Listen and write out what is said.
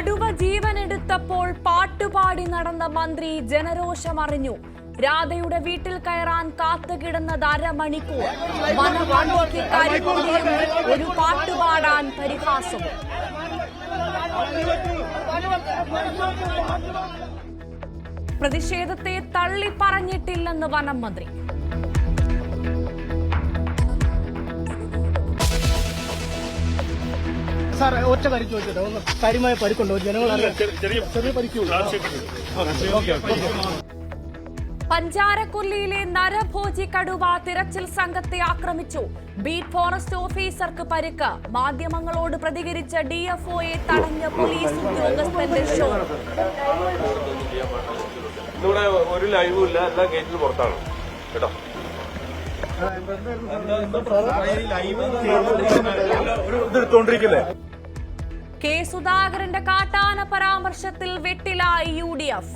കടുവ ജീവനെടുത്തപ്പോൾ പാട്ടുപാടി നടന്ന മന്ത്രി ജനരോഷമറിഞ്ഞു. രാധയുടെ വീട്ടിൽ കയറാൻ കാത്തുകിടന്നത് അരമണിക്കൂർ. വനപാണ്ടിക്ക് കരികൊടിയും ഒരു പാട്ടുപാടാൻ പരിഹാസവും. പ്രതിഷേധത്തെ തള്ളി പറഞ്ഞിട്ടില്ലെന്ന് വനം മന്ത്രി. സാർ ഒറ്റ പരിക്ക് വെച്ചിട്ട് കാര്യമായ പരിക്കുണ്ടോ? ജനങ്ങൾ പഞ്ചാരക്കൊല്ലിയിലെ നരഭോജി കടുവ തിരച്ചിൽ സംഘത്തെ ആക്രമിച്ചു. ബീറ്റ് ഫോറസ്റ്റ് ഓഫീസർക്ക് പരിക്ക്. മാധ്യമങ്ങളോട് പ്രതികരിച്ച ഡിഎഫ്ഒയെ തടഞ്ഞ പോലീസ് ഉദ്യോഗസ്ഥന്റെ ഷോ. ഒരു ലൈവും ഇല്ല, എല്ലാം ഗേറ്റിന് പുറത്താണ് കേട്ടോ. കെ സുധാകരന്റെ കാട്ടാന പരാമർശത്തിൽ വെട്ടിലായി UDF.